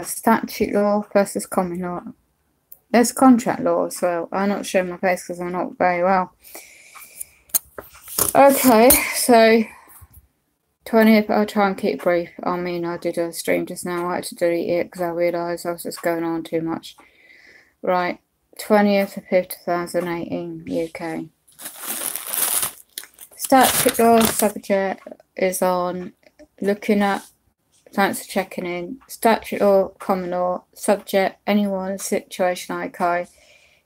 statute law versus common law. There's contract law as well. I'm not showing my face because I'm not very well. Okay, so 20th, I'll try and keep brief. I mean, I did a stream just now. I had to delete it because I realised I was just going on too much. Right, 20th of 5th, 2018, UK. Statute law subject is on looking at, thanks for checking in. Statute law, common law, subject, anyone, situation like I.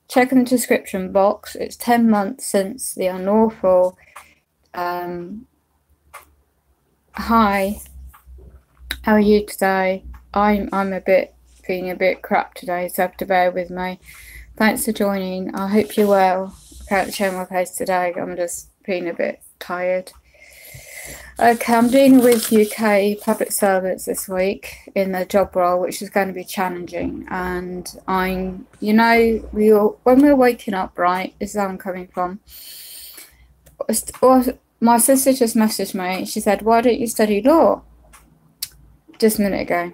Check in the description box. It's 10 months since the unlawful. Hi, how are you today? I'm feeling a bit crap today, so have to bear with me. Thanks for joining. I hope you're well. I can't show my face today. I'm just feeling a bit tired. Okay, I'm dealing with UK public servants this week in the job role, which is going to be challenging. And when we're waking up, right, this is where I'm coming from. My sister just messaged me. She said, "Why don't you study law?" Just a minute ago.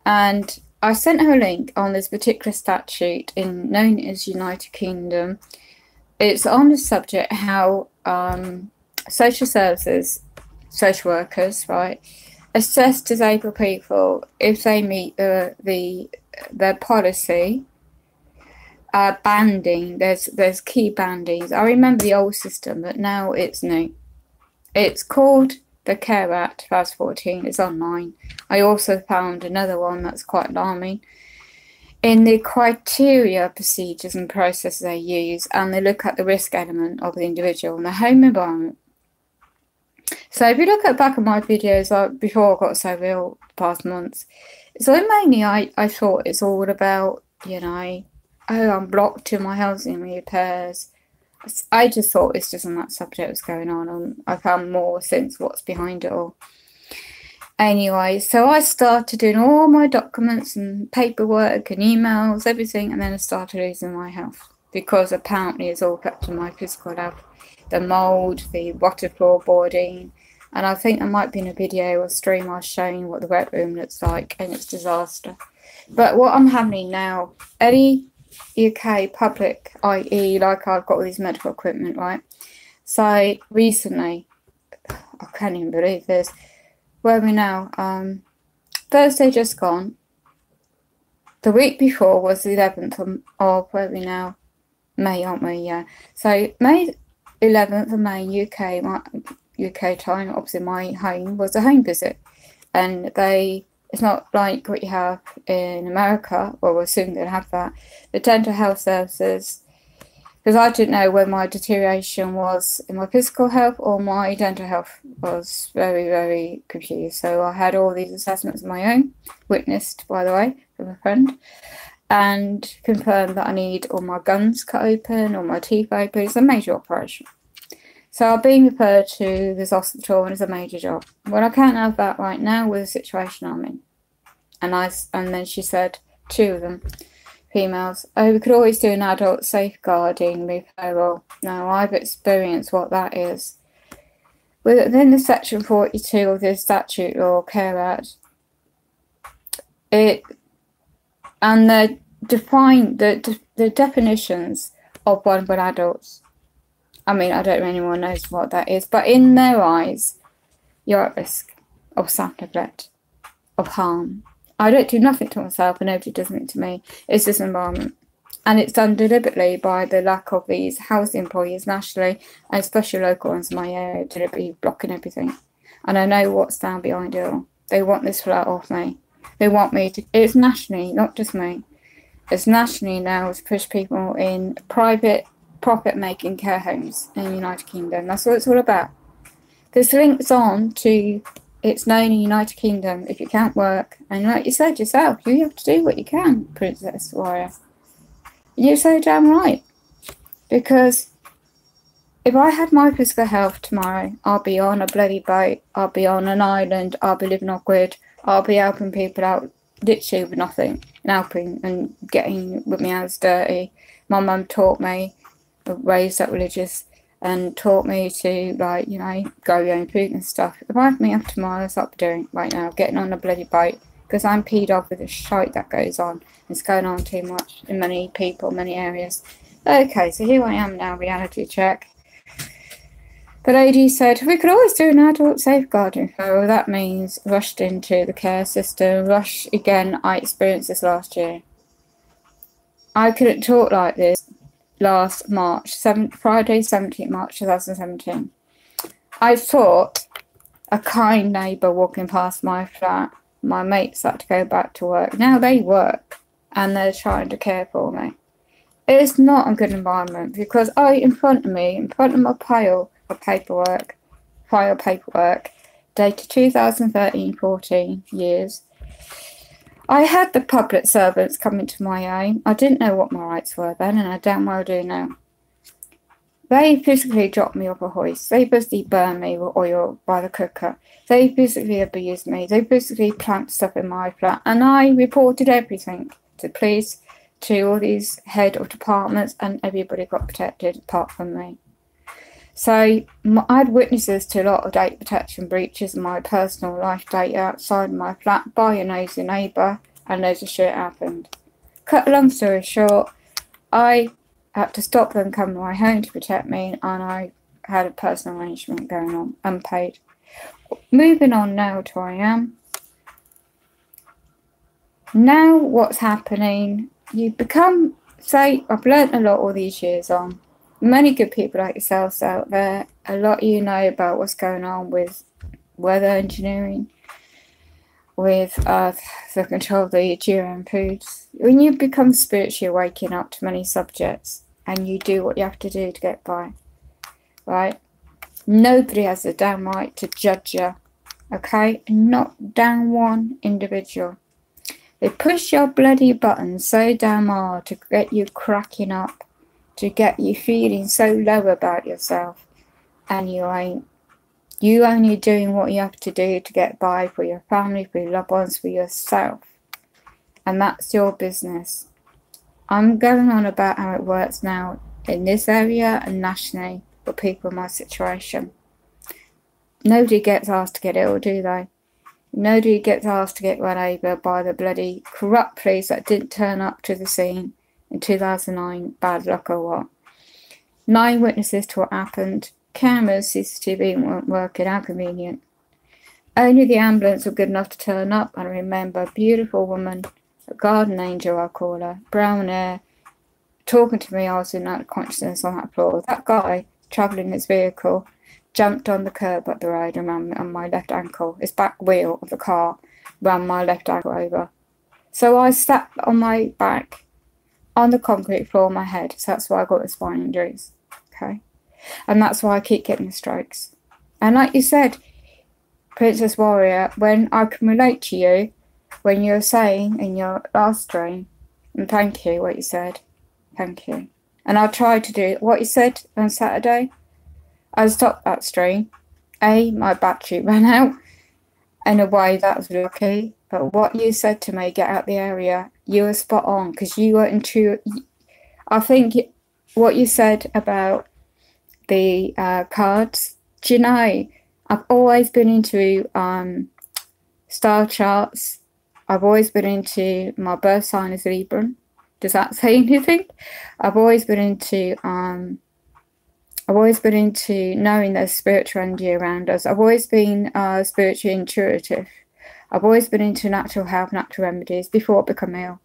And I sent her a link on this particular statute known as United Kingdom. It's on the subject how social services, social workers, right, assess disabled people if they meet their policy banding. There's key bandings. I remember the old system, but now it's new. It's called the Care Act 2014. It's online. I also found another one that's quite alarming. In the criteria, procedures and processes they use, and they look at the risk element of the individual and the home environment. So if you look back at my videos before I got so ill the past months, so mainly I thought it's all about, I'm blocked to my housing repairs. I just thought it's just on that subject was going on, and I found more since what's behind it all. Anyway, so I started doing all my documents and paperwork and emails, everything, and then I started losing my health because apparently it's all affecting my physical health. The mould, the water floorboarding, and I think there might be in a video or stream I was showing what the wet room looks like, and it's disaster. But what I'm having now, any UK public, i.e. like I've got all these medical equipment, right? So recently, I can't even believe this, where are we now? Thursday just gone. The week before was the 11th of where are we now? May, aren't we? Yeah. So May 11th of May, UK time, obviously my home was a home visit, and it's not like what you have in America, or we're soon going to have that, the dental health services, because I didn't know whether my deterioration was in my physical health or my dental health. Was very, very confused. So I had all these assessments of my own, witnessed, by the way, from a friend, and confirmed that I need all my gums cut open, all my teeth open. It's a major operation. So I'm being referred to this hospital, and it's a major job. Well, I can't have that right now with the situation I'm in. And then she said, two of them, females, "Oh, we could always do an adult safeguarding referral." Now, I've experienced what that is. Within the section 42 of the Statute Law Care Act, and they define the definitions of vulnerable adults. I mean, I don't know if anyone knows what that is, but in their eyes, you're at risk of self-neglect, of harm. I don't do nothing to myself, and nobody does anything to me. It's this environment. And it's done deliberately by the lack of these housing employees nationally, and especially local ones in my area, deliberately blocking everything. And I know what's down behind it all. They want this flat off me. They want me to, it's nationally, not just me. It's nationally now to push people in private profit-making care homes in the United Kingdom. That's what it's all about. This links on to, it's known in the United Kingdom, if you can't work, and like you said yourself, you have to do what you can, Princess Warrior. You're so damn right. Because if I had my physical health tomorrow, I'll be on a bloody boat, I'll be on an island, I'll be living off grid, I'll be helping people out literally with nothing, and helping and getting with my hands dirty. My mum taught me, raised up religious, and taught me to, like, you know, grow your own food and stuff. If I had me up tomorrow, that's what I'm doing right now, getting on a bloody boat, because I'm peed off with the shite that goes on. It's going on too much in many people, many areas. Okay, so here I am now, reality check. The lady said, we could always do an adult safeguarding. So that means rushed into the care system. Rush, again, I experienced this last year. I couldn't talk like this last March, Friday, 17th March 2017. I thought a kind neighbour walking past my flat. My mates had to go back to work. Now they work and they're trying to care for me. It's not a good environment because in front of my pile of paperwork, dated 2013-14 years, I had the public servants coming to my aid. I didn't know what my rights were then, and I damn well do now. They physically dropped me off a hoist. They basically burned me with oil by the cooker. They physically abused me. They physically planted stuff in my flat. And I reported everything to police, to all these head of departments, and everybody got protected apart from me. So I had witnesses to a lot of data protection breaches in my personal life data outside my flat by a nosy neighbour, and loads of shit happened. Cut a long story short, I had to stop them coming to my home to protect me, and I had a personal arrangement going on, unpaid. Moving on now to where I am. Now what's happening, you become, say, I've learnt a lot all these years on. Many good people like yourselves out there, a lot of you know about what's going on with weather engineering, with the control of the GM foods. When you become spiritually waking up to many subjects and you do what you have to do to get by, right? Nobody has the damn right to judge you, okay? Not down one individual. They push your bloody buttons so damn hard to get you cracking up, to get you feeling so low about yourself, and you ain't. You only doing what you have to do to get by for your family, for your loved ones, for yourself. And that's your business. I'm going on about how it works now in this area and nationally for people in my situation. Nobody gets asked to get ill, do they? Nobody gets asked to get run over by the bloody corrupt police that didn't turn up to the scene in 2009. Bad luck or what? 9 witnesses to what happened. Cameras, CCTV weren't working. How convenient. Only the ambulance were good enough to turn up. And I remember a beautiful woman, a garden angel I call her, brown hair, talking to me. I was in that consciousness on that floor. That guy travelling his vehicle jumped on the curb at the road and ran on my left ankle. His back wheel of the car ran my left ankle over. So I sat on my back on the concrete floor of my head. So that's why I got the spine injuries. Okay. And that's why I keep getting the strokes. And like you said, Princess Warrior, when I can relate to you, when you're saying in your last stream, and thank you, what you said. Thank you. And I'll try to do what you said on Saturday. I stopped that stream. My battery ran out. In a way, that was lucky. But what you said to me, get out the area, you were spot on. Because you were into, I think what you said about the cards, do you know, I've always been into star charts. I've always been into, my birth sign is Libra. Does that say anything? I've always been into knowing there's spiritual energy around us. I've always been spiritually intuitive. I've always been into natural health, natural remedies before I become ill.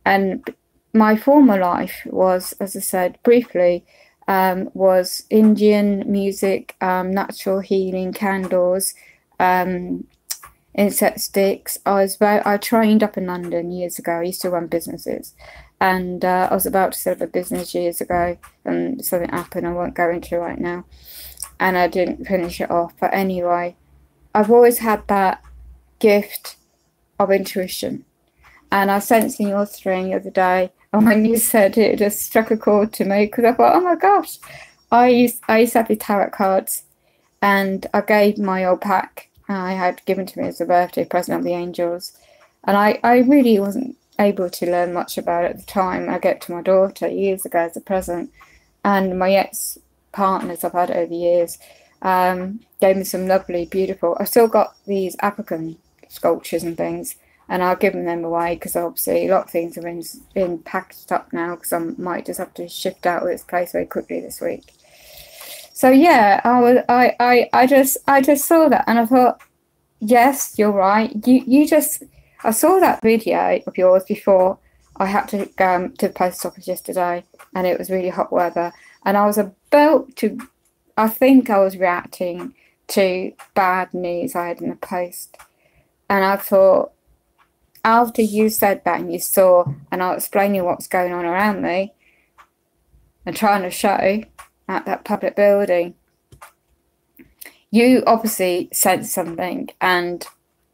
And my former life was, as I said briefly, was Indian music, natural healing, candles, insect sticks. I trained up in London years ago. I used to run businesses, and I was about to set up a business years ago, and something happened I won't go into right now, and I didn't finish it off. But anyway, I've always had that gift of intuition, and I sensed in your stream the other day, and when you said it, it just struck a chord to me, because I thought, oh my gosh, I used to have the tarot cards, and I gave my old pack I had given to me as a birthday present of the angels, and I really wasn't able to learn much about it at the time. I gave it to my daughter years ago as a present, and my ex-partners I've had over the years gave me some lovely, beautiful, I've still got these African sculptures and things, and I've given them away because obviously a lot of things have been packaged up now, because I might just have to shift out of this place very quickly this week. So yeah, I just saw that and I thought, yes, you're right. I saw that video of yours before I had to go to the post office yesterday, and it was really hot weather, and I was about to, I think I was reacting to bad news I had in the post, and I thought, after you said that and you saw, and I was explaining what's going on around me and trying to show at that public building, you obviously said something, and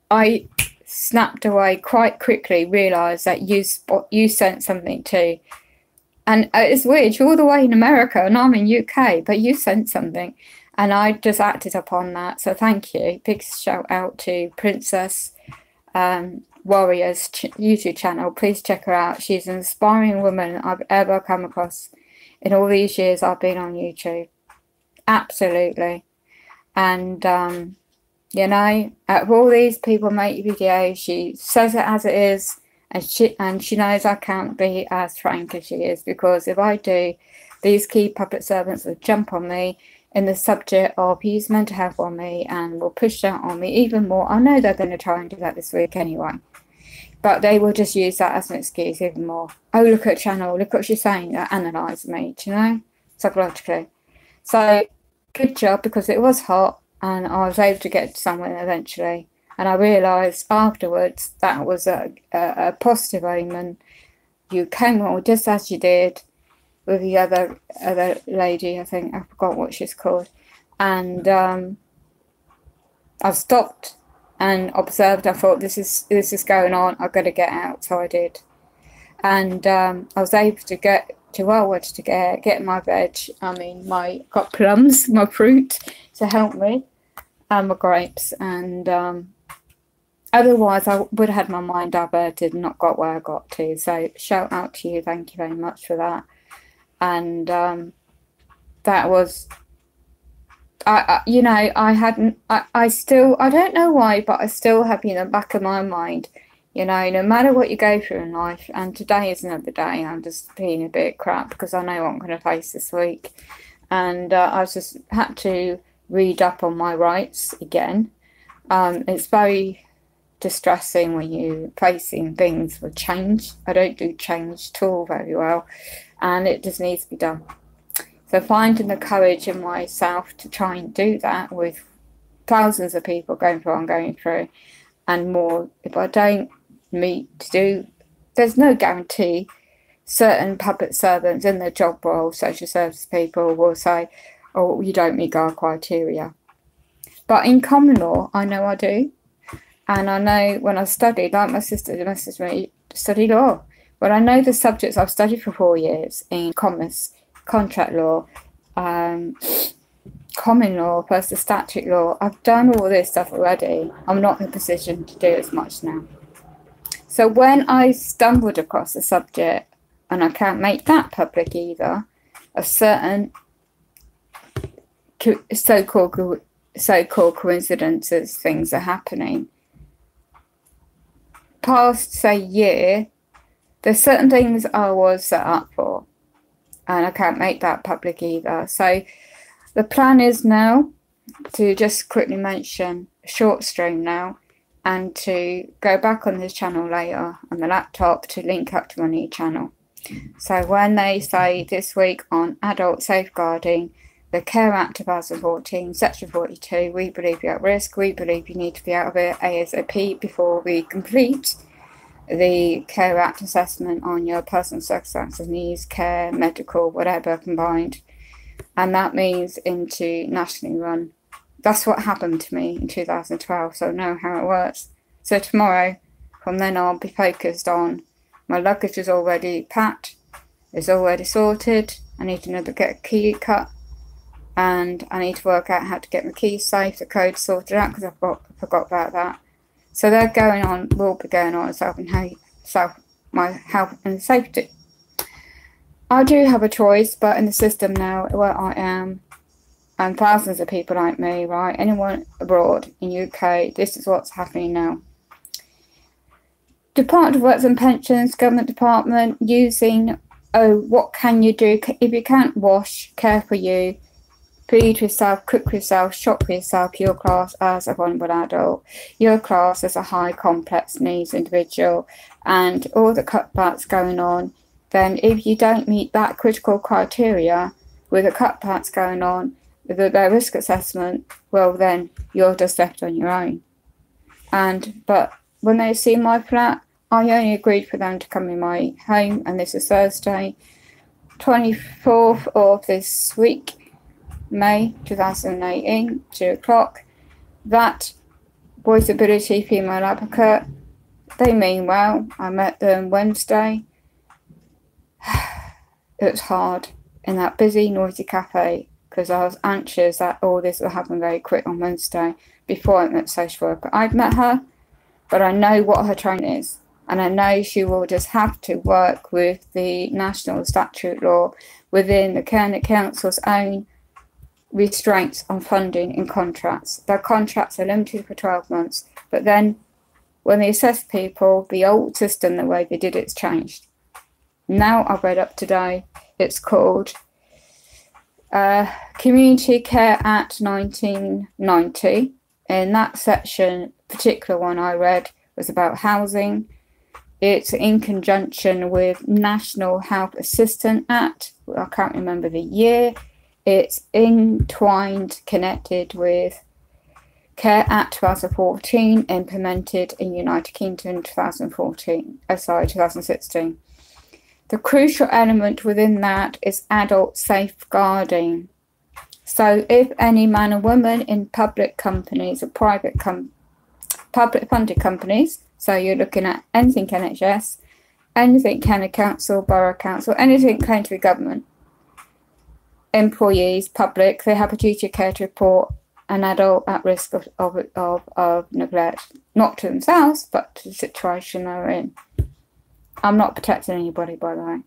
I snapped away quite quickly, realised that you sent something too. And it's weird, you're all the way in America and I'm in UK, but you sent something, and I just acted upon that. So thank you. Big shout out to Princess Warrior's YouTube channel. Please check her out. She's an inspiring woman I've ever come across in all these years I've been on YouTube. Absolutely. And you know, out of all these people make videos, she says it as it is, and she knows I can't be as frank as she is, because if I do, these key public servants will jump on me in the subject of use mental health on me and will push that on me even more. I know they're going to try and do that this week anyway, but they will just use that as an excuse even more. Oh, look at channel, look what she's saying, that analyse me, do you know, psychologically. So good job, because it was hot and I was able to get somewhere eventually, and I realised afterwards that was a positive omen. You came on just as you did with the other lady, I think, I forgot what she's called, and I stopped and observed. I thought, this is going on, I've got to get out. So I did, and I was able to get to where I wanted to get my veg. I mean, got plums, my fruit to help me, and my grapes, and otherwise I would have had my mind diverted and not got where I got to. So shout out to you, thank you very much for that. And that was, you know, I still, I don't know why, but I still have in the back of my mind, you know, no matter what you go through in life, and today is another day, I'm just being a bit crap because I know what I'm going to face this week. And I just had to read up on my rights again. It's very distressing when you're facing things with change. I don't do change at all very well, and it just needs to be done. So finding the courage in myself to try and do that with thousands of people going through what I'm going through, and more, if I don't meet to do, there's no guarantee. Certain public servants in their job role, social service people, will say, oh, you don't meet our criteria. But in common law, I know I do. And I know when I studied, like my sister messaged me, study law. But I know the subjects I've studied for 4 years in commerce, contract law, common law, personal statute law. I've done all this stuff already. I'm not in a position to do as much now. So when I stumbled across the subject, and I can't make that public either, of certain so-called coincidences, things are happening. Past, say, year, there's certain things I was set up for, and I can't make that public either. So the plan is now to just quickly mention a short stream now, and to go back on this channel later on the laptop to link up to my new channel. So when they say this week on adult safeguarding, the Care Act 2014, Section 42, we believe you're at risk, we believe you need to be out of it ASAP before we complete the Care Act assessment on your personal circumstances, needs, care, medical, whatever combined. And that means into nationally run. That's what happened to me in 2012, so I know how it works. So tomorrow, from then on, I'll be focused on my luggage is already packed, it's already sorted. I need to get a key cut, and I need to work out how to get my keys safe, the code sorted out, because I forgot about that. So they're going on, will be going on my health and safety. I do have a choice, but in the system now where I am, and thousands of people like me, right, anyone abroad in UK, this is what's happening now. Department of Works and Pensions, government department, using, oh, what can you do? If you can't wash, care for you, feed yourself, cook for yourself, shop for yourself, you're classed as a vulnerable adult. You're classed as a high complex needs individual, and all the cutbacks going on. Then if you don't meet that critical criteria with the cutbacks going on, with their risk assessment, well, then you're just left on your own. But when they see my flat, I only agreed for them to come in my home, and this is Thursday, 24th of this week, May 2018, 2 o'clock. That voiceability female advocate, they mean well. I met them Wednesday. It was hard in that busy, noisy cafe because I was anxious that all this will happen very quick on Wednesday before I met social worker. I've met her, but I know what her training is, and I know she will just have to work with the national statute law within the County Council's own restraints on funding in contracts. Their contracts are limited for 12 months, but then when they assess people, the old system, the way they did it's changed. Now I've read up today, it's called Community Care Act 1990. In that section, particular one I read was about housing. It's in conjunction with National Health Assistance Act. I can't remember the year. It's entwined, connected with Care Act 2014, implemented in United Kingdom 2016. The crucial element within that is adult safeguarding. So if any man or woman in public companies or public funded companies, so you're looking at anything NHS, anything county council, borough council, anything claimed to be government, employees, public, they have a duty of care to report an adult at risk of neglect, not to themselves, but to the situation they're in. I'm not protecting anybody, by the way.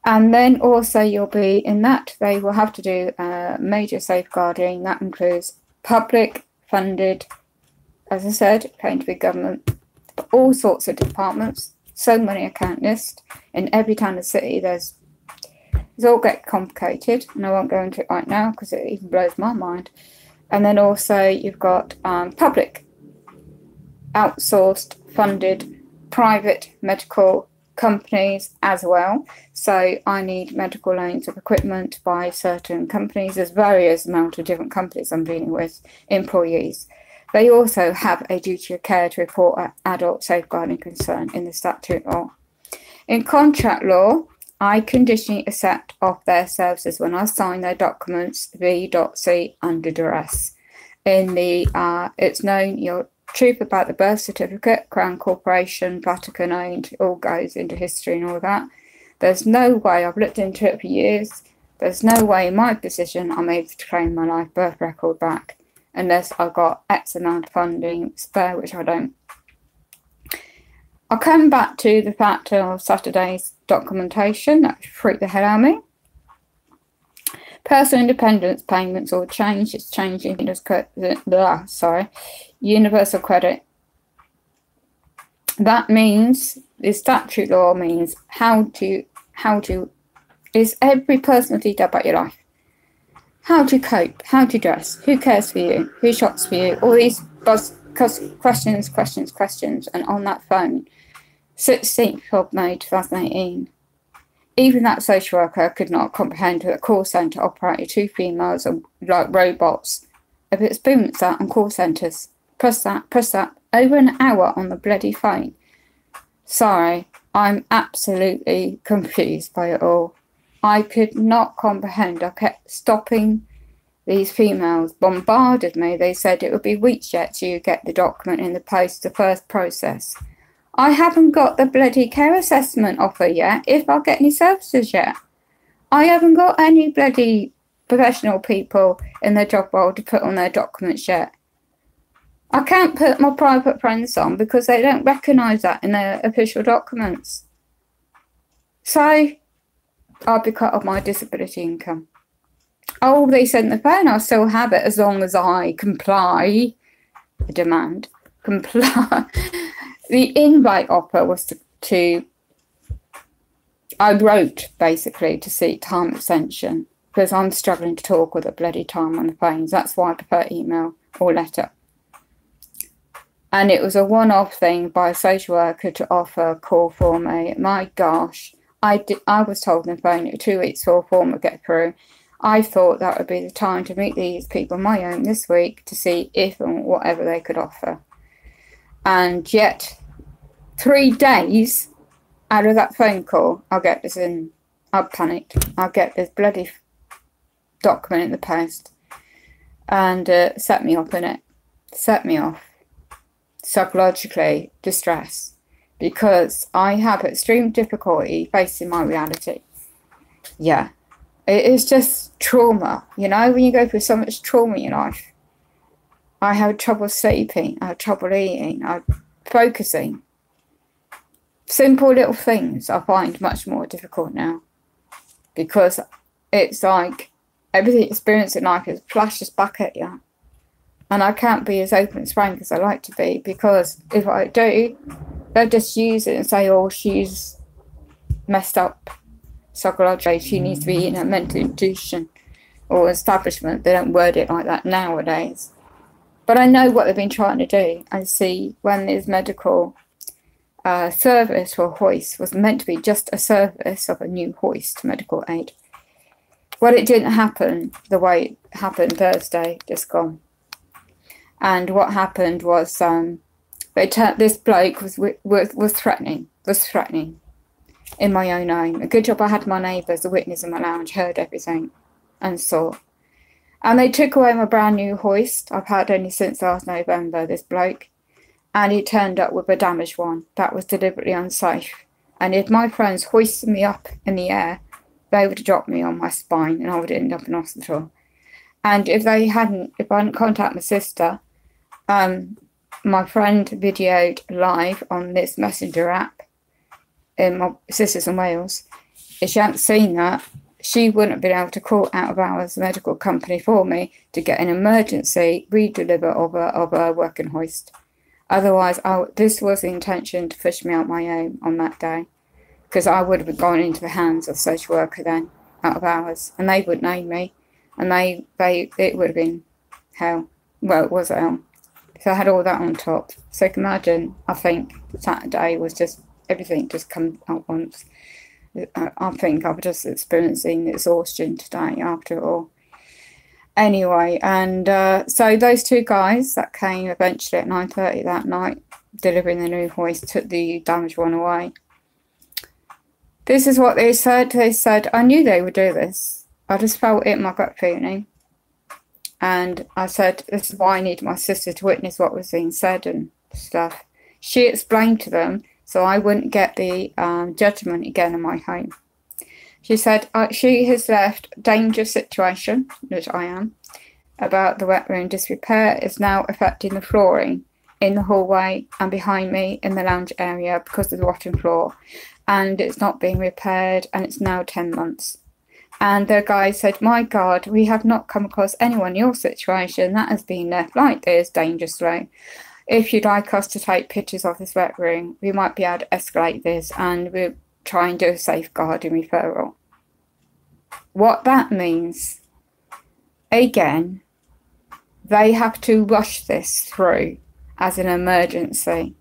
And then also you'll be in that, they will have to do major safeguarding. That includes public funded, as I said, claimed to be government, but all sorts of departments, so many I can't list. In every town and city, it's all get complicated, and I won't go into it right now because it even blows my mind. And then also you've got public, outsourced, funded, private medical companies as well. So I need medical loans of equipment by certain companies. There's various amount of different companies I'm dealing with, employees. They also have a duty of care to report an adult safeguarding concern in the statute law. In contract law, I conditionally accept of their services when I sign their documents V.C under duress. In the it's known your truth about the birth certificate, Crown Corporation, Vatican owned, all goes into history and all that. There's no way, I've looked into it for years, there's no way in my position I'm able to claim my life birth record back unless I've got X amount of funding spare, which I don't. I'll come back to the fact of Saturday's documentation that freaked the hell out of me. Personal independence payments or change, it's changing, universal credit. That means, the statute law means is every personal detail about your life. How do you cope? How do you dress? Who cares for you? Who shops for you? All these questions, and on that phone, 16th of May 2018. Even that social worker could not comprehend that a call centre operated 2 females like robots. If it's booming that on call centres, press that, over an hour on the bloody phone. Sorry, I'm absolutely confused by it all. I could not comprehend. I kept stopping. These females bombarded me. They said it would be weeks yet till you get the document in the post, the first process. I haven't got the bloody care assessment offer yet, if I'll get any services yet. I haven't got any bloody professional people in their job role to put on their documents yet. I can't put my private friends on because they don't recognise that in their official documents. So I'll be cut off my disability income. Oh, they said on the phone I'll still have it as long as I comply. The demand. Comply. The invite offer was to I wrote basically to seek time extension because I'm struggling to talk with a bloody time on the phones. That's why I prefer email or letter. And it was a one-off thing by a social worker to offer a call for me. My gosh, I was told on the phone it was 2 weeks for a form would get through. I thought that would be the time to meet these people on my own this week to see if and whatever they could offer. And yet, 3 days out of that phone call, I'll get this in. I panicked. I'll get this bloody document in the post. And set me off in it. Set me off. Psychologically distress. Because I have extreme difficulty facing my reality. Yeah. It is just trauma. You know, when you go through so much trauma in your life. I have trouble sleeping. I have trouble eating. I'm focusing. Simple little things I find much more difficult now. Because it's like everything experienced in life is flashes back at you. And I can't be as open and frank as I like to be. Because if I do, they'll just use it and say, oh, she's messed up psychologically. She needs to be in a mental institution or establishment. They don't word it like that nowadays. But I know what they've been trying to do. I see when this medical service for hoist was meant to be just a service of a new hoist medical aid. Well, it didn't happen the way it happened Thursday, just gone. And what happened was this bloke was threatening in my own home. A good job I had my neighbours, the witness in my lounge, heard everything and saw. And they took away my brand new hoist. I've had only since last November, this bloke. And he turned up with a damaged one that was deliberately unsafe. And if my friends hoisted me up in the air, they would have dropped me on my spine and I would end up in hospital. And if I hadn't contacted my sister, my friend videoed live on this messenger app in my sister's in Wales. If she hadn't seen that, she wouldn't have been able to call out of hours medical company for me to get an emergency redeliver of a working hoist. Otherwise, this was the intention to push me out my home on that day, because I would have gone into the hands of social worker then, out of hours, and they wouldn't know me, and it would have been hell. Well, it was hell. So I had all that on top. So you can imagine, I think Saturday was just, everything just come at once. I think I was just experiencing exhaustion today after it all. Anyway, and so those 2 guys that came eventually at 9:30 that night, delivering the new hoist, took the damaged one away. This is what they said. They said, I knew they would do this. I just felt it in my gut feeling. And I said, this is why I need my sister to witness what was being said and stuff. She explained to them so I wouldn't get the judgment again in my home. She said she has left dangerous situation, which I am, about the wet room disrepair is now affecting the flooring in the hallway and behind me in the lounge area because of the rotten floor. And it's not being repaired and it's now 10 months. And the guy said, my God, we have not come across anyone in your situation that has been left like this dangerously. If you'd like us to take pictures of this wet room, we might be able to escalate this and we'll try and do a safeguarding referral. What that means, again, they have to rush this through as an emergency.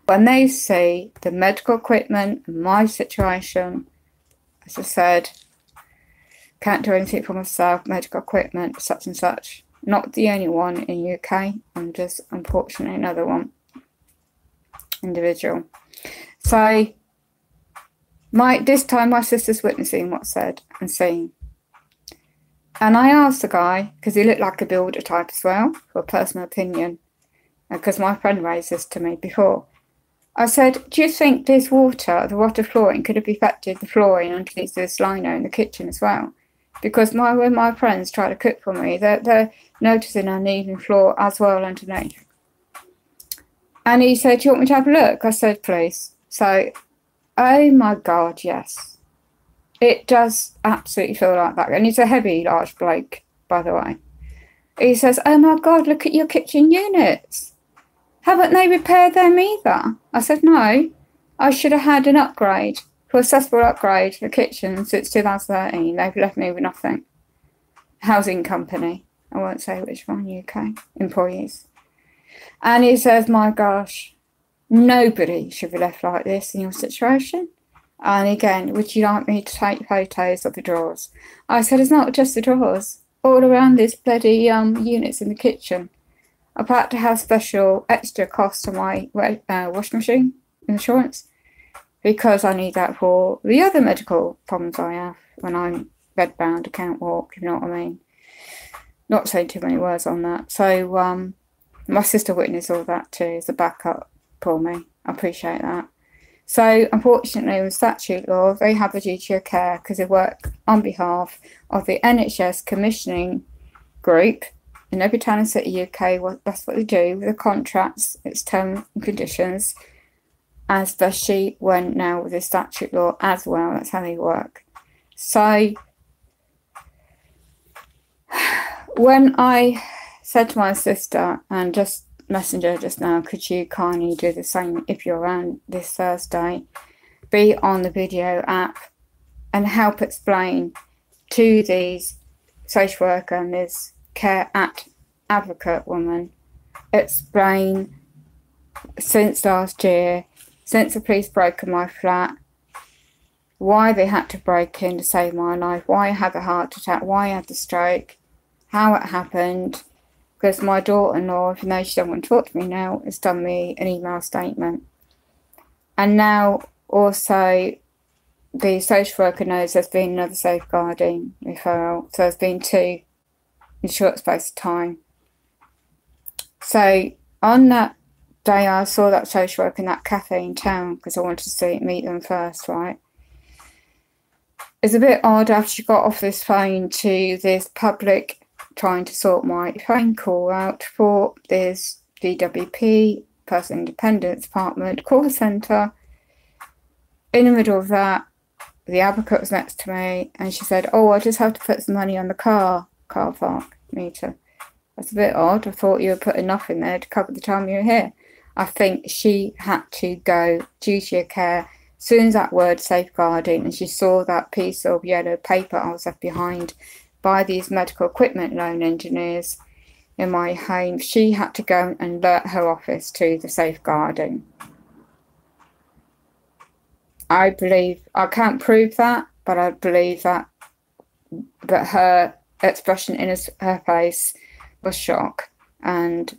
When they see the medical equipment, my situation, as I said, can't do anything for myself, medical equipment, such and such. Not the only one in UK, I'm just unfortunately another one individual. So this time my sister's witnessing what's said and seen. And I asked the guy, because he looked like a builder type as well, for a personal opinion, because my friend raised this to me before. I said, do you think this water, the water flooring, could have affected the flooring underneath this lino in the kitchen as well? Because when my friends try to cook for me, they're noticing uneven floor as well underneath. And he said, do you want me to have a look? I said, please. So, oh my God, yes. It does absolutely feel like that. And he's a heavy, large bloke, by the way. He says, oh my God, look at your kitchen units. Haven't they repaired them either? I said, no, I should have had an upgrade, for a successful upgrade for the kitchen since 2013. They've left me with nothing. Housing company, I won't say which one, UK, employees. And he says, my gosh, nobody should be left like this in your situation. And again, would you like me to take photos of the drawers? I said, it's not just the drawers. All around these bloody units in the kitchen. I've had to have special extra costs on my washing machine insurance because I need that for the other medical problems I have when I'm bedbound, I can't walk, you know what I mean. Not saying too many words on that. So my sister witnessed all that too as a backup for me. I appreciate that. So unfortunately with statute law, they have a duty of care because they work on behalf of the NHS commissioning group in every town and city UK. That's what they do with the contracts, its terms and conditions, and especially when now with the statute law as well. That's how they work. So when I said to my sister and just messenger just now, could you kindly do the same if you're around this Thursday, be on the video app and help explain to these social worker and this care act advocate woman, explain since last year, since the police broke in my flat, why they had to break in to save my life, why I had the heart attack, why I had the stroke, how it happened, because my daughter-in-law, even though she doesn't want to talk to me now, has done me an email statement. And now also the social worker knows there's been another safeguarding referral, so there's been two in a short space of time. So on that day I saw that social worker in that cafe in town because I wanted to meet them first, right? It's a bit odd after she got off this phone to this public trying to sort my phone call out for this DWP, Person Independence Department, call centre. In the middle of that, the advocate was next to me and she said, oh, I just have to put some money on the car park meter. That's a bit odd. I thought you would put enough in there to cover the time you were here. I think she had to go duty of care as soon as that word safeguarding and she saw that piece of yellow paper I was left behind by these medical equipment loan engineers in my home. She had to go and alert her office to the safeguarding. I believe, I can't prove that, but I believe that her expression in her face was shock. And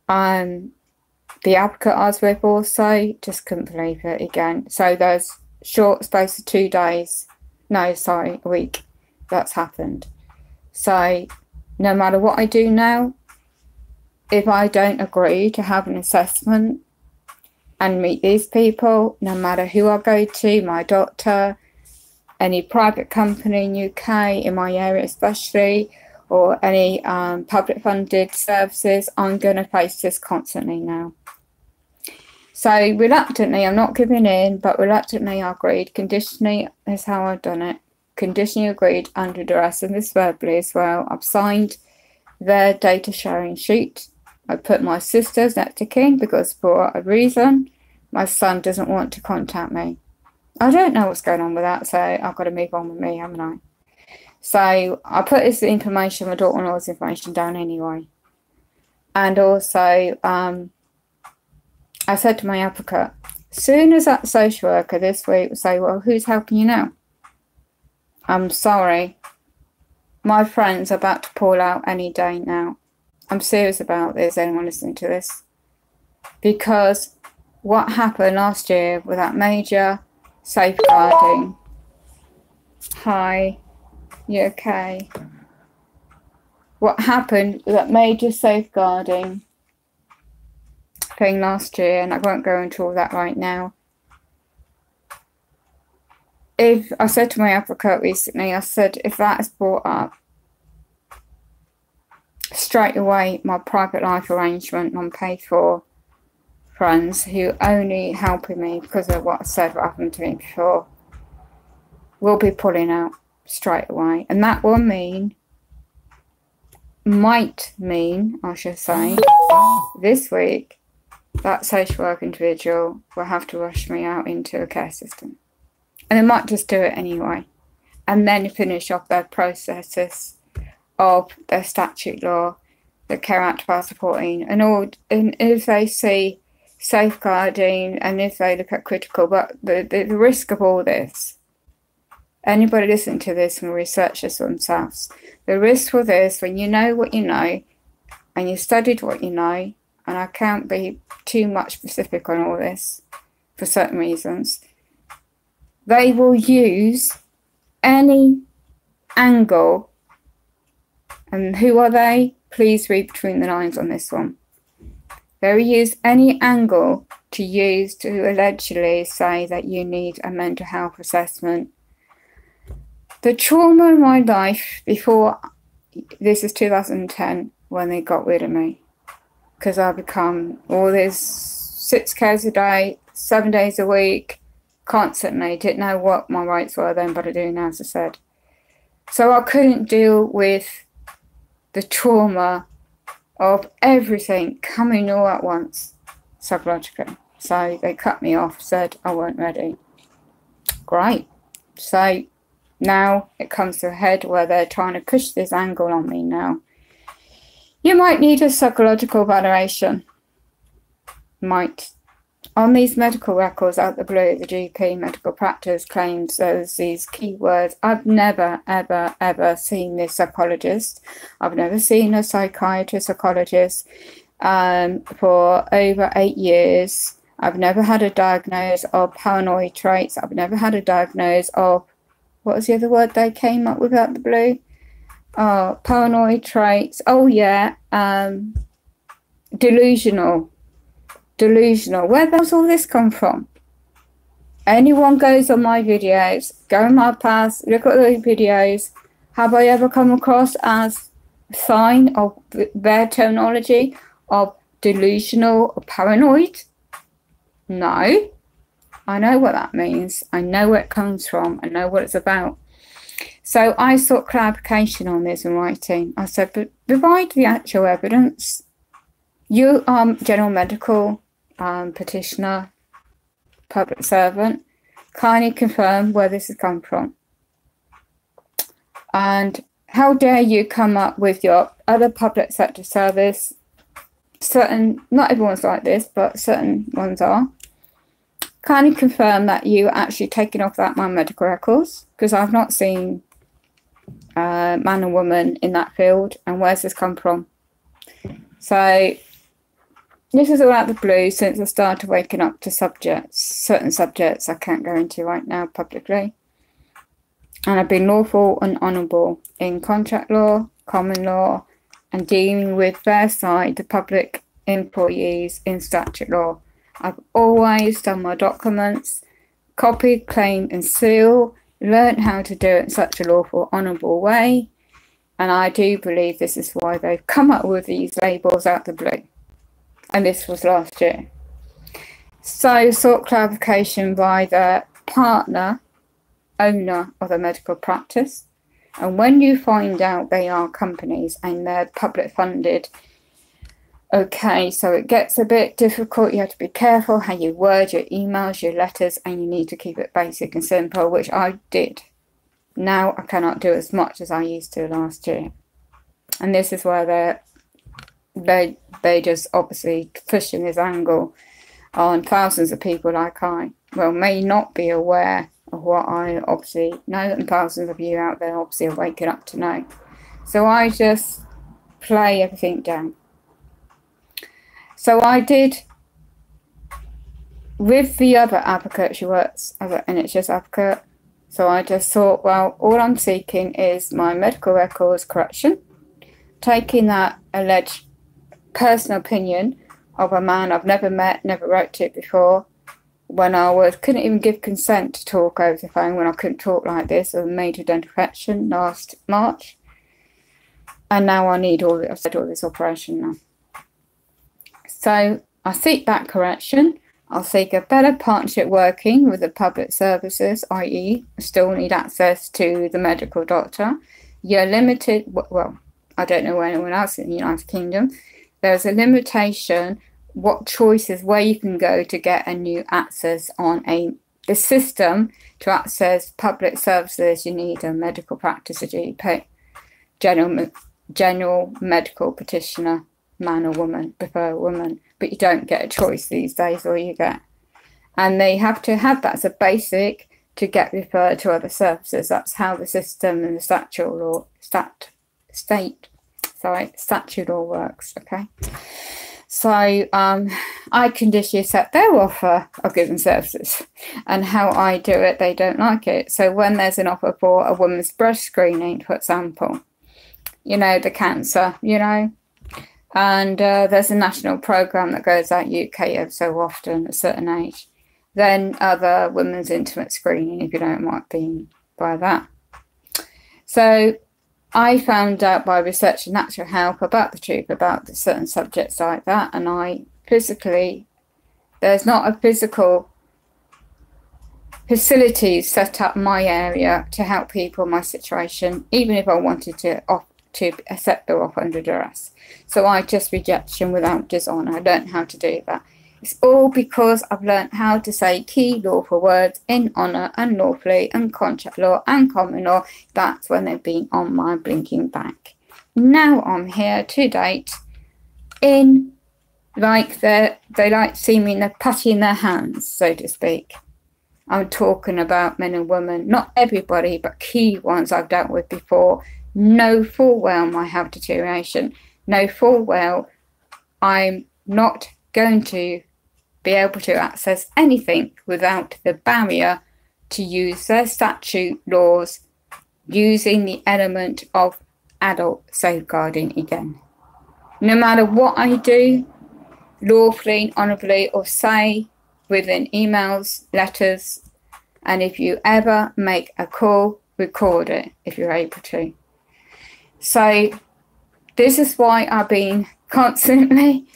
the advocate I was with also just couldn't believe it again. So there's short space of 2 days, a week, that's happened. So no matter what I do now, if I don't agree to have an assessment and meet these people, no matter who I go to, my doctor, any private company in UK, in my area especially, or any public funded services, I'm going to face this constantly now. So reluctantly, I'm not giving in, but reluctantly I agreed. Conditionally is how I've done it. Conditionally agreed under duress, and this verbally as well. I've signed their data sharing sheet. I put my sister's next to kin because for a reason, my son doesn't want to contact me. I don't know what's going on with that, so I've got to move on with me, haven't I? So I put this information, my daughter-in-law's information down anyway. And also, I said to my advocate, as soon as that social worker this week will say, well, who's helping you now? I'm sorry. My friends are about to pull out any day now. I'm serious about this, anyone listening to this. Because what happened last year with that major safeguarding. Hi, you okay? What happened with that major safeguarding thing last year, and I won't go into all that right now. If I said to my advocate recently, I said, if that is brought up, straight away my private life arrangement, non-paid for friends who only helping me because of what I said, what happened to me before, will be pulling out straight away. And that will mean, might mean, I should say, this week, that social work individual will have to rush me out into a care system. And they might just do it anyway. And then finish off their processes of their statute law, the Care Act 2014, and if they see safeguarding and if they look at critical, but the risk of all this, anybody listening to this can research this themselves. The risk for this, when you know what you know and you studied what you know, and I can't be too much specific on all this for certain reasons, they will use any angle. And who are they? Please read between the lines on this one. They will use any angle to allegedly say that you need a mental health assessment. The trauma in my life before, this is 2010, when they got rid of me. Because I become all this 6 cares a day, 7 days a week, constantly. Didn't know what my rights were then, but I do now, as I said. So I couldn't deal with the trauma of everything coming all at once, psychologically. So they cut me off, said I weren't ready. Great. So now it comes to a head where they're trying to push this angle on me now. You might need a psychological evaluation. Might. On these medical records out the blue, the GP medical practice claims there's these keywords. I've never, ever, ever seen this psychologist. I've never seen a psychologist for over 8 years. I've never had a diagnosis of paranoid traits. I've never had a diagnosis of, what was the other word they came up with out the blue? Oh, paranoid traits. Oh, yeah. Delusional. Where does all this come from? Anyone goes on my videos, go in my past, look at those videos. Have I ever come across as a sign of their terminology of delusional or paranoid? No. I know what that means. I know where it comes from. I know what it's about. So I sought clarification on this in writing. I said, but provide the actual evidence. You are general medical petitioner, public servant. Kindly confirm where this has come from. And how dare you come up with your other public sector service? Not everyone's like this, but certain ones are. Kindly confirm that you actually taken off that my medical records, because I've not seen man or woman in that field, and where's this come from? So this is all out the blue since I started waking up to certain subjects I can't go into right now publicly. And I've been lawful and honourable in contract law, common law, and dealing with their side, the public employees in statute law. I've always done my documents, copied, claim and seal, learned how to do it in such a lawful, honourable way. And I do believe this is why they've come up with these labels out the blue. And this was last year. So sought clarification by the partner, owner of the medical practice. And when you find out they are companies and they're public funded, okay, so it gets a bit difficult. You have to be careful how you word your emails, your letters, and you need to keep it basic and simple, which I did. Now I cannot do as much as I used to last year. And this is where they just obviously pushing this angle on thousands of people like I, well, may not be aware of what I obviously know, and thousands of you out there obviously are waking up to know. So I just play everything down. So I did, with the other advocate, she works as an NHS advocate, so I just thought, well, all I'm seeking is my medical records correction, taking that alleged personal opinion of a man I've never met, never wrote to before, when I couldn't even give consent to talk over the phone, when I couldn't talk like this, a major dental infection last March, and now I need all this operation now. So I seek that correction. I'll seek a better partnership working with the public services, i.e. I still need access to the medical doctor. You're limited, well, I don't know anyone else in the United Kingdom. There's a limitation what choices, where you can go to get a new access on the system to access public services. You need a medical practice, a GP, general medical practitioner, man or woman, prefer a woman, but you don't get a choice these days, or you get, and they have to have that as a basic to get referred to other services. That's how the system and the statute law works. Okay, so I conditionally accept their offer of given services, and how I do it, they don't like it. So when there's an offer for a woman's breast screening, for example, you know, the cancer, you know, and there's a national programme that goes out UK every so often at a certain age, then other women's intimate screening, if you don't like being by that. So I found out by researching natural health about the truth about certain subjects like that, and there's not a physical facilities set up in my area to help people in my situation, even if I wanted to accept their offer under duress. So I just rejection without dishonour. I learned how to do that. It's all because I've learned how to say key lawful words in honour, unlawfully, and contract law and common law. That's when they've been on my blinking back. Now I'm here to date in like they like see me in the putty in their hands, so to speak. I'm talking about men and women, not everybody, but key ones I've dealt with before. Know full well I have deterioration. Know full well I'm not going to be able to access anything without the barrier to use their statute laws using the element of adult safeguarding again. No matter what I do, lawfully, honourably, or say within emails, letters, and if you ever make a call, record it if you're able to. So this is why I've been constantly,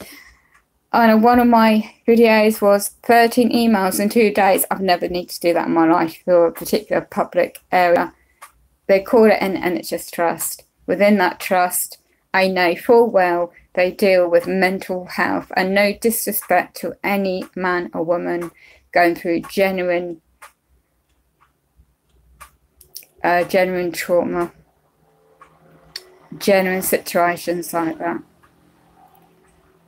and one of my videos was 13 emails in 2 days. I've never needed to do that in my life for a particular public area. They call it an NHS trust. Within that trust, I know full well they deal with mental health, and no disrespect to any man or woman going through genuine trauma, genuine situations like that.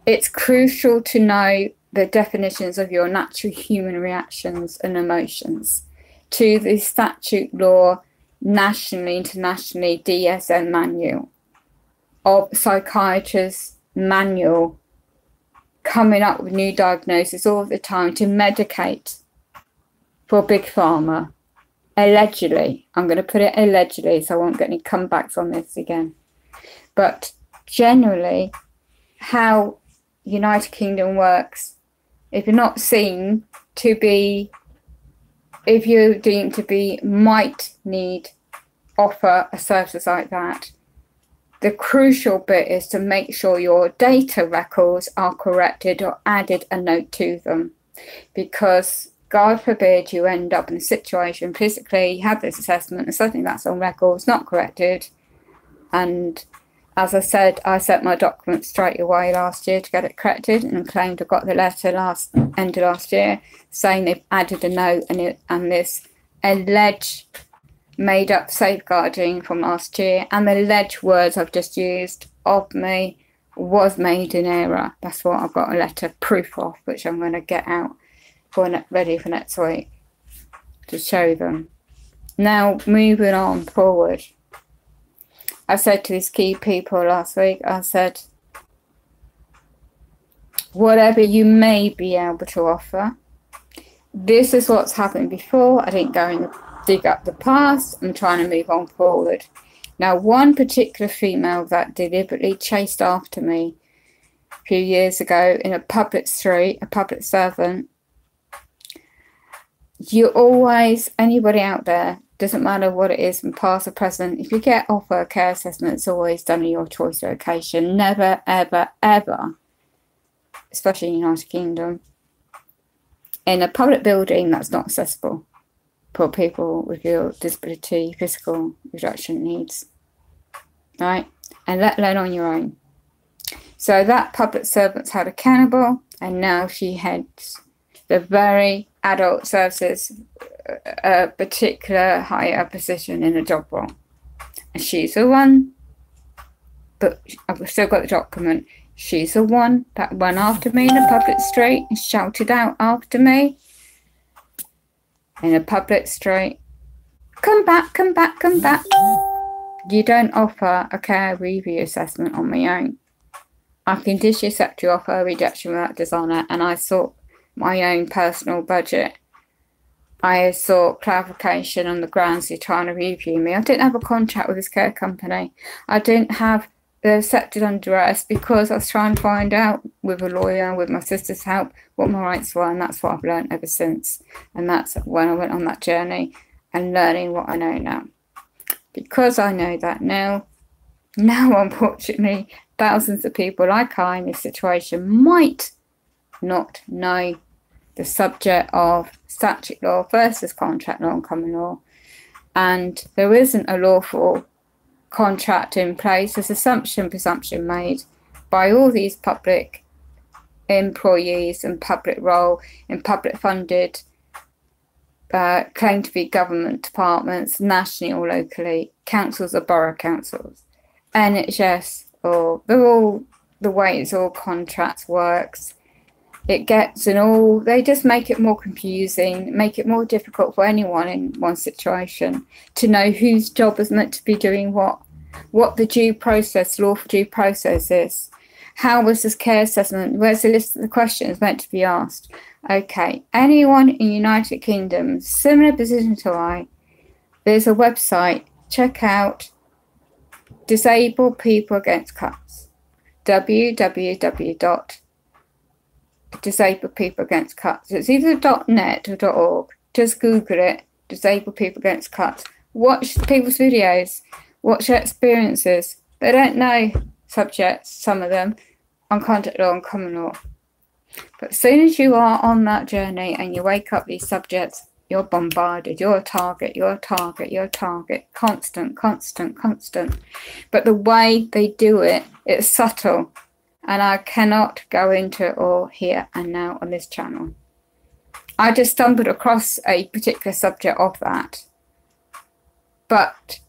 It's crucial to know the definitions of your natural human reactions and emotions to the statute law, nationally, internationally, DSM manual, of psychiatrists' manual, coming up with new diagnoses all the time to medicate for Big Pharma. Allegedly, I'm going to put it allegedly so I won't get any comebacks on this again. But generally, how United Kingdom works, if you're not seen to be, if you're deemed to be, might need, offer a service like that, the crucial bit is to make sure your data records are corrected or added a note to them, because God forbid you end up in a situation physically, you have this assessment and suddenly that's on record, it's not corrected. And as I said, I sent my documents straight away last year to get it corrected, and claimed I got the letter end of last year saying they've added a note, and this alleged made up safeguarding from last year, and the alleged words I've just used of me was made in error. That's what I've got a letter proof of, which I'm going to get out ready for next week to show them. Now, moving on forward, I said to these key people last week, I said, whatever you may be able to offer, this is what's happened before. I didn't go and dig up the past. I'm trying to move on forward. Now, one particular female that deliberately chased after me a few years ago in a public street, a public servant, you always, anybody out there, doesn't matter what it is from past or present, if you get offer a care assessment, it's always done in your choice location. Never, ever, ever, especially in the United Kingdom, in a public building that's not accessible for people with your disability, physical reduction needs, right? And let alone on your own. So that public servant's held accountable, and now she heads the very adult services, a particular higher position in a job role. And she's the one, but I've still got the document. She's the one that ran after me in a public street and shouted out after me in a public street, "Come back, come back, come back." You don't offer a care review assessment on my own. I can just accept you offer a rejection without dishonour, and I sought my own personal budget. I sought clarification on the grounds you're trying to review me. I didn't have a contract with this care company. I didn't have the accepted under duress because I was trying to find out with a lawyer, with my sister's help, what my rights were, and that's what I've learned ever since. And that's when I went on that journey and learning what I know now. Because I know that now, unfortunately, thousands of people like I in this situation might not know the subject of statute law versus contract law and common law. And there isn't a lawful contract in place. There's presumption made by all these public employees and public role in public funded claim to be government departments, nationally or locally, councils or borough councils, NHS, or they're all the way it's all contracts works. It gets in all, they just make it more confusing, make it more difficult for anyone in one situation to know whose job is meant to be doing what the due process, lawful due process is. How was this care assessment? Where's the list of the questions meant to be asked? Okay, anyone in the United Kingdom, similar position to I, there's a website, check out Disabled People Against Cuts, www.Disabled People Against Cuts. It's either .net or .org. Just Google it, Disabled People Against Cuts. Watch people's videos, watch their experiences. They don't know subjects, some of them, on contract law and common law. But as soon as you are on that journey and you wake up these subjects, you're bombarded. You're a target, you're a target, you're a target. Constant, constant, constant. But the way they do it, it's subtle. And I cannot go into it all here and now on this channel. I just stumbled across a particular subject of that. But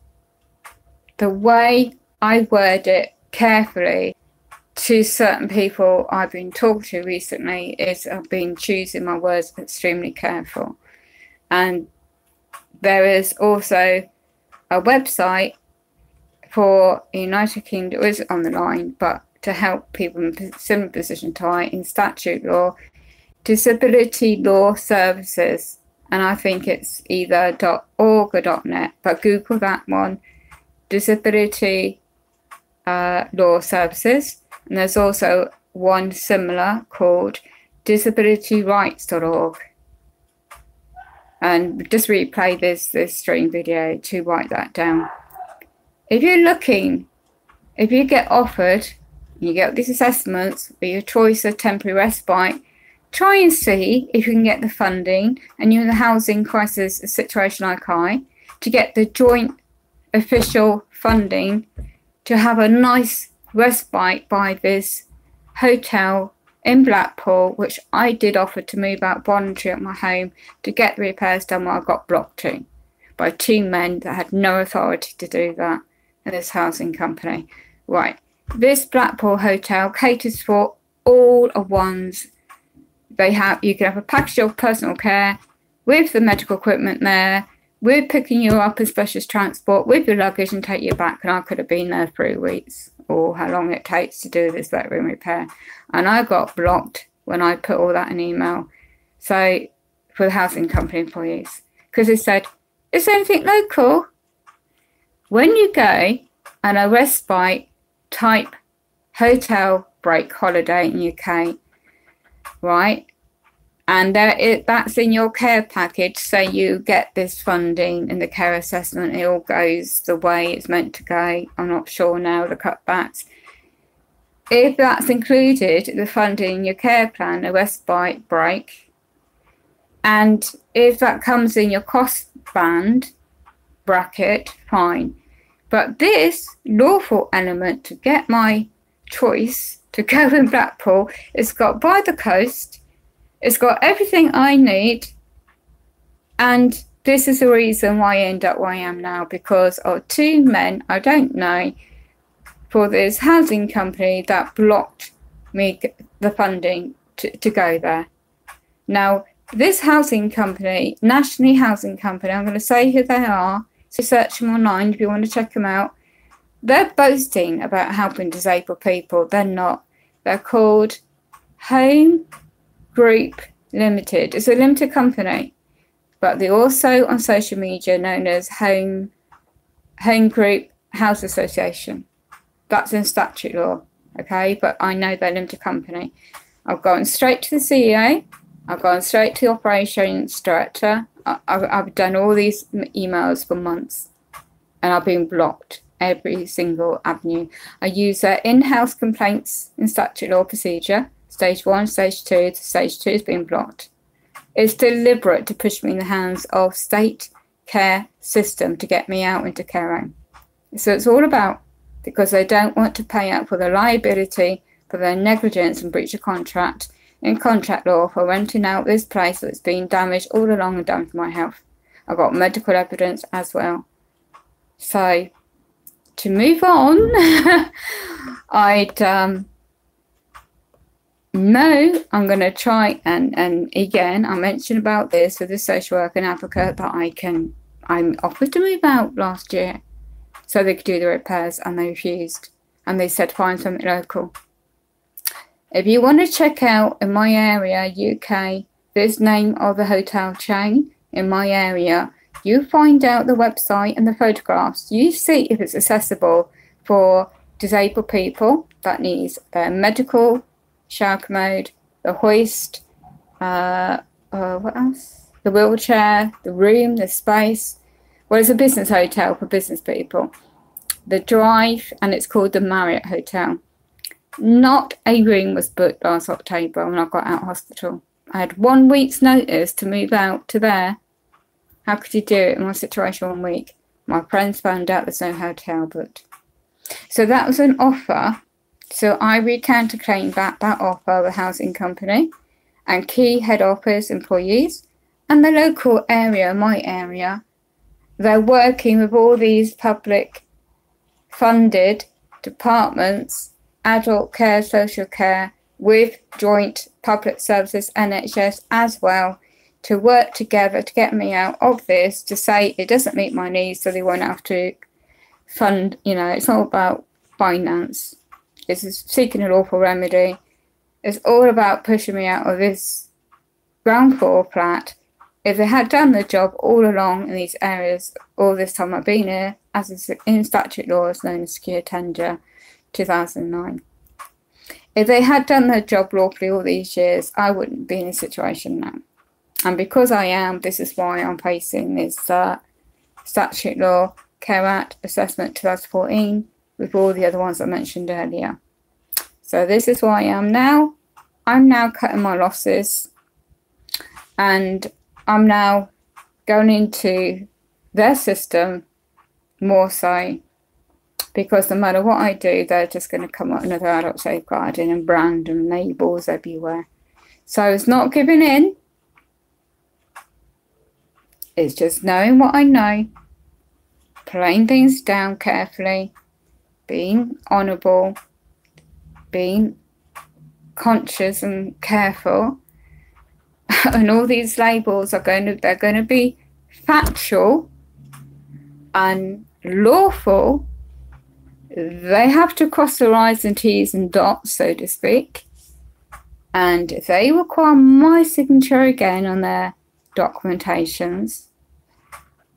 the way I word it carefully to certain people I've been talking to recently is I've been choosing my words extremely careful. And there is also a website for United Kingdom, it's on the line, but to help people in a similar position to I in statute law, disability law services, and I think it's either .org or .net, but Google that one, disability law services. And there's also one similar called disabilityrights.org. And just replay this stream video to write that down. If you're looking, if you get offered, you get these assessments for your choice of temporary respite, try and see if you can get the funding, and you're in the housing crisis situation like I, to get the joint official funding to have a nice respite by this hotel in Blackpool, which I did offer to move out voluntary at my home to get the repairs done while I got blocked to by two men that had no authority to do that in this housing company. Right, this Blackpool hotel caters for all of ones. They have, you can have a package of personal care with the medical equipment there, with picking you up in specialist transport with your luggage and take you back. And I could have been there 3 weeks, or how long it takes to do this bedroom repair. And I got blocked when I put all that in email. So for the housing company employees, because they said, is there anything local? When you go and a respite type hotel break holiday in UK, right? And that's in your care package, so you get this funding and the care assessment, it all goes the way it's meant to go. I'm not sure now, the cutbacks. If that's included, the funding in your care plan, a respite break, and if that comes in your cost band bracket, fine. But this lawful element to get my choice to go in Blackpool. It's got by the coast. It's got everything I need. And this is the reason why I end up where I am now, because of two men I don't know for this housing company that blocked me the funding to go there. Now, this housing company, National Housing Company, I'm going to say who they are, so search them online if you want to check them out. They're boasting about helping disabled people. They're not. They're called Home Group Limited. It's a limited company, but they're also on social media known as Home Group House Association. That's in statute law, okay? But I know they're a limited company. I've gone straight to the CEO. I've gone straight to the operations director. I've done all these emails for months, and I've been blocked every single avenue. I use their in-house complaints in statute law procedure, stage 1, stage 2. Stage 2 has been blocked. It's deliberate to push me in the hands of state care system to get me out into care home. So it's all about, because they don't want to pay out for the liability for their negligence and breach of contract in contract law for renting out this place that's been damaged all along and done for my health. I've got medical evidence as well. So to move on, I'm going to try and again, I mentioned about this with the social worker and advocate that I'm offered to move out last year so they could do the repairs, and they refused. And they said, find something local. If you want to check out in my area, UK, this name of the hotel chain in my area, you find out the website and the photographs. You see if it's accessible for disabled people that needs medical, shower commode, the hoist, what else? The wheelchair, the room, the space. Well, it's a business hotel for business people. The drive, and it's called the Marriott Hotel. Not a room was booked last October when I got out of hospital. I had 1 week's notice to move out to there. How could you do it in my situation 1 week? My friends found out there's no hotel booked. So that was an offer. So I counterclaimed that offer of the housing company and key head office employees and the local area, my area. They're working with all these public funded departments, adult care, social care, with joint public services, NHS as well, to work together to get me out of this, to say it doesn't meet my needs, so they won't have to fund, it's all about finance. This is seeking a lawful remedy. It's all about pushing me out of this ground floor flat. If they had done the job all along in these areas, all this time I've been here, as is in statute law, is known as secure tender, 2009. If they had done their job lawfully all these years, I wouldn't be in this situation now. And because I am, this is why I'm facing this statute law Care Act Assessment 2014 with all the other ones I mentioned earlier. So this is why I am now. I'm now cutting my losses, and I'm now going into their system more so, because no matter what I do, they're just going to come up with another adult safeguarding and brand and labels everywhere. So it's not giving in. It's just knowing what I know, playing things down carefully, being honourable, being conscious and careful. And all these labels are they're going to be factual and lawful. They have to cross the I's and T's and dots, so to speak. And if they require my signature again on their documentations,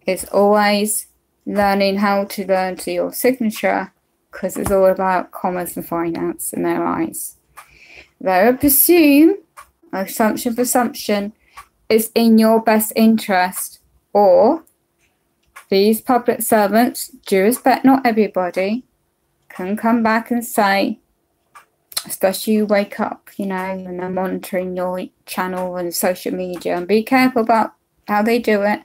it's always learning how to learn to your signature, because it's all about commerce and finance in their eyes. They presume, assumption for assumption, is in your best interest, or these public servants, due respect not everybody, can come back and say, especially you wake up, and they're monitoring your channel and social media, and be careful about how they do it,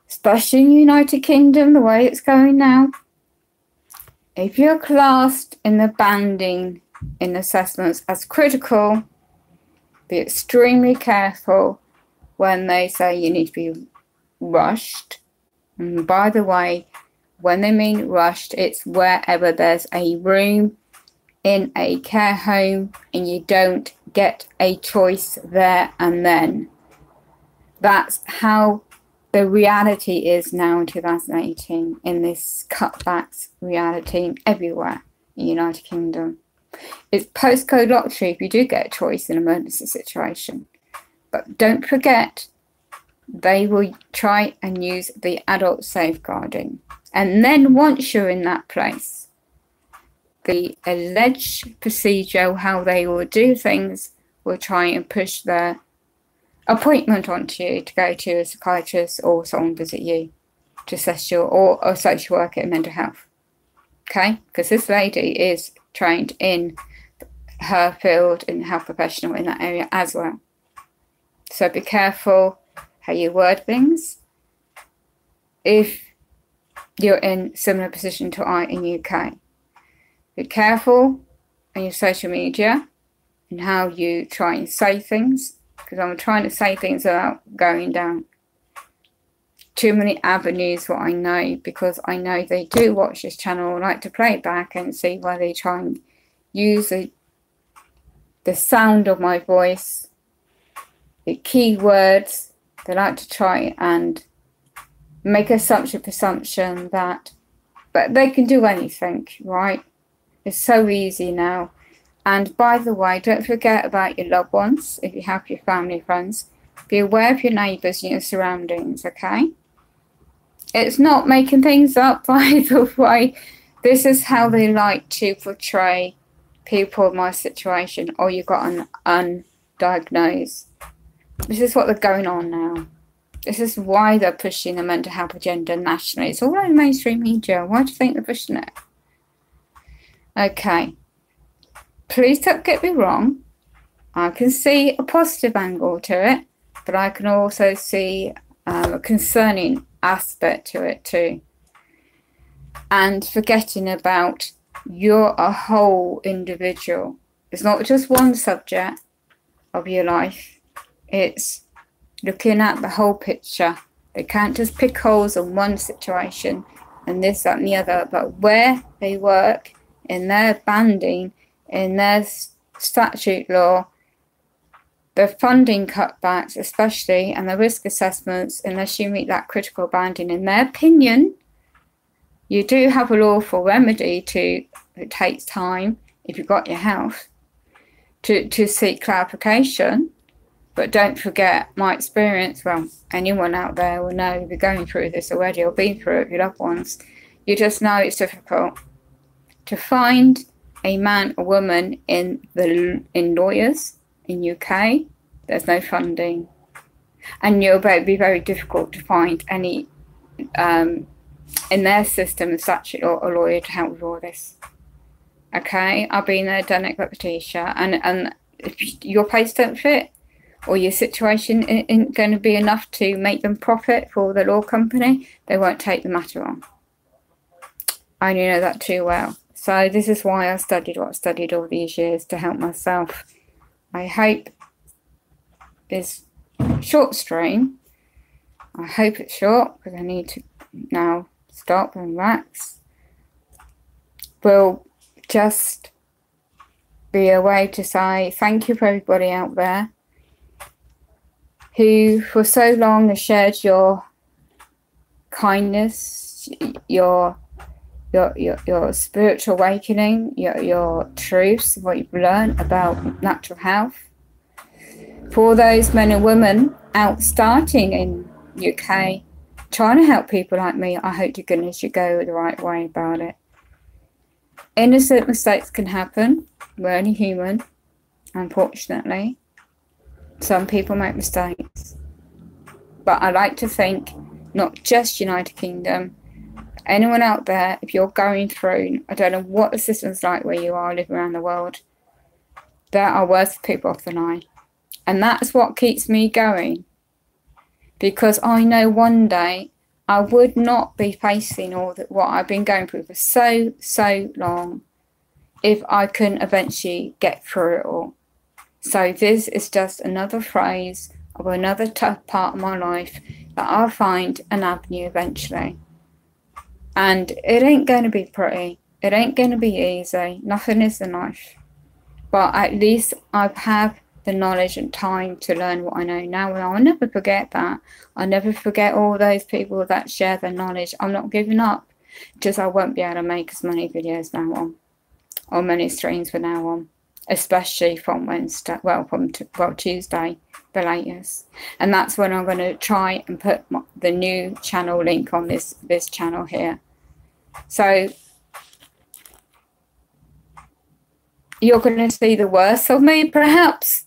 especially in the United Kingdom, the way it's going now. If you're classed in the banding in assessments as critical, be extremely careful when they say you need to be rushed. And by the way, when they mean rushed, it's wherever there's a room in a care home and you don't get a choice there and then. That's how the reality is now in 2018, in this cutbacks reality everywhere in the United Kingdom. It's postcode lottery if you do get a choice in an emergency situation. But don't forget, they will try and use the adult safeguarding. And then once you're in that place, the alleged procedure, how they will do things, will try and push their appointment onto you to go to a psychiatrist or someone visit you to assess your, or a social worker in mental health. Okay? Because this lady is trained in her field in health professional in that area as well. So be careful how you word things. If you're in similar position to I in UK, be careful on your social media and how you try and say things, because I'm trying to say things without going down too many avenues what I know, because I know they do watch this channel, like to play it back and see where they try and use the sound of my voice, the keywords. They like to try and make presumption that, but they can do anything, right? It's so easy now. And by the way, don't forget about your loved ones. If you have your family, friends, be aware of your neighbours and your surroundings, okay? It's not making things up, by the way. This is how they like to portray people in my situation. Or you got an undiagnosed. This is what they're going on now. This is why they're pushing the mental health agenda nationally. It's all over mainstream media. Why do you think they're pushing it? Okay. Please don't get me wrong. I can see a positive angle to it, but I can also see a concerning aspect to it too. And forgetting about you're a whole individual. It's not just one subject of your life. It's looking at the whole picture. They can't just pick holes in one situation and this, that and the other, but where they work in their banding, in their statute law, the funding cutbacks especially, and the risk assessments, unless you meet that critical banding, in their opinion, you do have a lawful remedy to, it takes time if you've got your health, to seek clarification. But don't forget, my experience, well, anyone out there will know, if you're going through this already or been through it with your loved ones, you just know it's difficult to find a man or woman in lawyers in UK. There's no funding, and it'll be very difficult to find any in their system of statute or a lawyer to help with all this. Okay, I've been there, done it, got the t-shirt, and if your place don't fit or your situation isn't going to be enough to make them profit for the law company, they won't take the matter on. I only know that too well. So this is why I studied what I studied all these years, to help myself. I hope this short stream, I hope it's short because I need to now stop and relax, will just be a way to say thank you for everybody out there who for so long has shared your kindness, your spiritual awakening, your truths, what you've learned about natural health. For those men and women out starting in UK, trying to help people like me, I hope to goodness you go the right way about it. Innocent mistakes can happen. We're only human, unfortunately. Some people make mistakes. But I like to think, not just United Kingdom, anyone out there, if you're going through, I don't know what the system's like where you are living around the world, there are worse people off than I. And that's what keeps me going. Because I know one day I would not be facing all that what I've been going through for so long if I couldn't eventually get through it all. So this is just another phase of another tough part of my life that I'll find an avenue eventually. And it ain't going to be pretty. It ain't going to be easy. Nothing is in life. But at least I have the knowledge and time to learn what I know now. And I'll never forget that. I'll never forget all those people that share their knowledge. I'm not giving up. Just I won't be able to make as many videos now on, or many streams from now on. Especially from Wednesday, from Tuesday, the latest. And that's when I'm going to try and put the new channel link on this channel here. So you're going to see the worst of me, perhaps,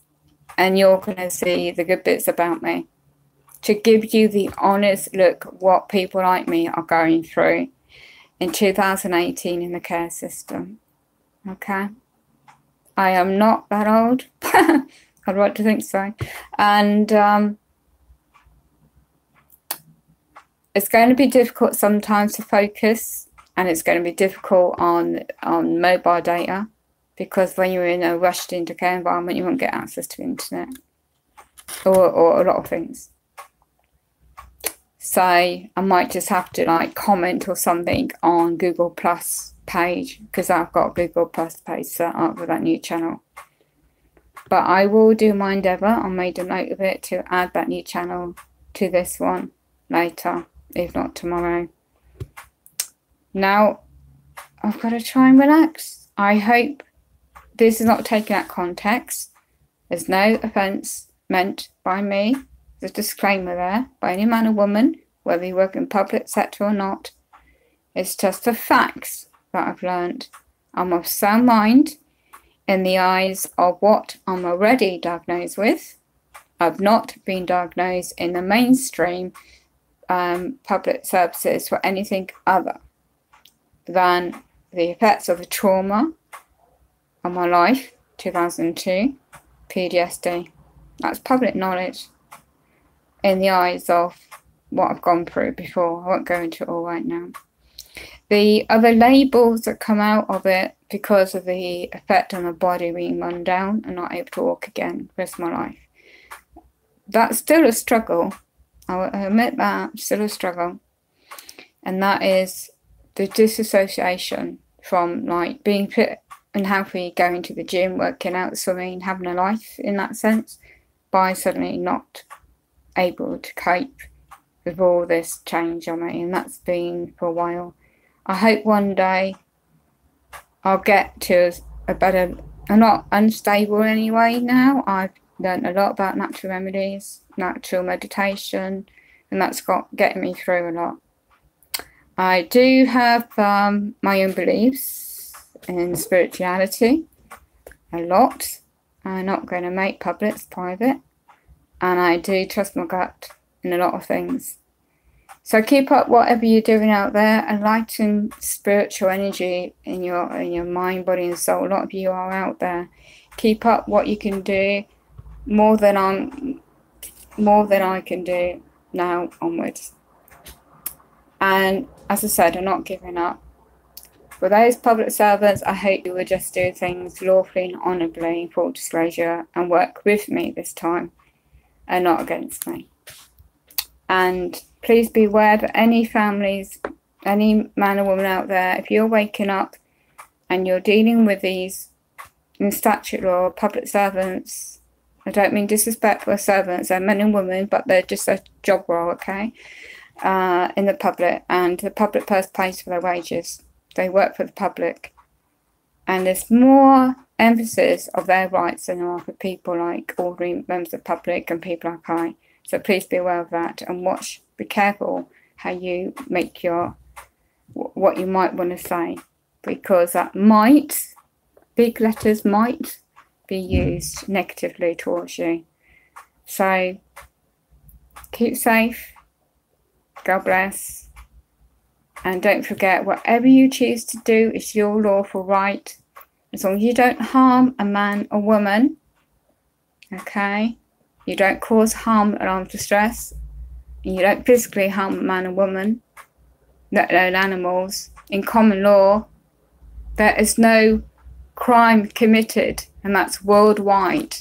and you're going to see the good bits about me, to give you the honest look what people like me are going through in 2018 in the care system. Okay? I am not that old. I'd like to think so. And it's going to be difficult sometimes to focus, and it's going to be difficult on mobile data, because when you're in a rushed into care environment, you won't get access to the internet or a lot of things. So I might just have to like comment or something on Google Plus page, because I've got a Google Plus page set up for that new channel. But I will do my endeavour. I made a note of it to add that new channel to this one later, if not tomorrow. Now I've got to try and relax. I hope this is not taken out of context. There's no offence meant by me. There's a disclaimer there, by any man or woman, whether you work in the public sector or not. It's just the facts that I've learned. I'm of sound mind in the eyes of what I'm already diagnosed with. I've not been diagnosed in the mainstream public services for anything other than the effects of the trauma on my life, 2002, PTSD. That's public knowledge in the eyes of what I've gone through before. I won't go into it all right now. The other labels that come out of it because of the effect on the body being run down and not able to walk again the rest of my life. That's still a struggle. I admit that, still a struggle. And that is the disassociation from like being fit and healthy, going to the gym, working out, swimming, having a life in that sense, by suddenly not able to cope with all this change on me. And that's been for a while. I hope one day I'll get to a better, I'm not unstable anyway now. I've learned a lot about natural remedies, natural meditation, and that's getting me through a lot. I do have my own beliefs in spirituality, a lot. I'm not going to make public private, and I do trust my gut in a lot of things. So keep up whatever you're doing out there, enlighten spiritual energy in your mind, body and soul. A lot of you are out there. Keep up what you can do, more than I can do now onwards. And as I said, I'm not giving up. For those public servants, I hope you will just do things lawfully and honourably in full disclosure and work with me this time and not against me. And please be aware that any families, any man or woman out there, if you're waking up and you're dealing with these in statute law, public servants, I don't mean disrespectful servants, they're men and women, but they're just a job role, okay, in the public, and the public purse pays for their wages. They work for the public. And there's more emphasis of their rights than there are for people like ordinary members of the public and people like I. So please be aware of that and be careful how you make what you might want to say, because that might, big letters might, be used negatively towards you. So keep safe, God bless, and don't forget, whatever you choose to do is your lawful right, as long as you don't harm a man or woman, okay? You don't cause harm, alarm, distress. and you don't physically harm a man or woman, let alone animals, in common law, there is no crime committed, and that's worldwide,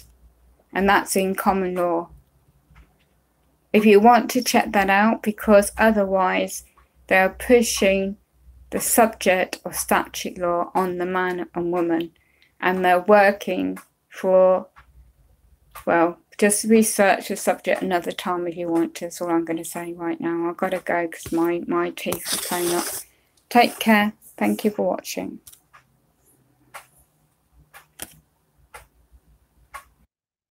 and that's in common law. If you want to check that out, because otherwise they are pushing the subject of statute law on the man and woman, and they're working for, well, just research the subject another time if you want to. That's all I'm going to say right now. I've got to go because my teeth are playing up. Take care. Thank you for watching.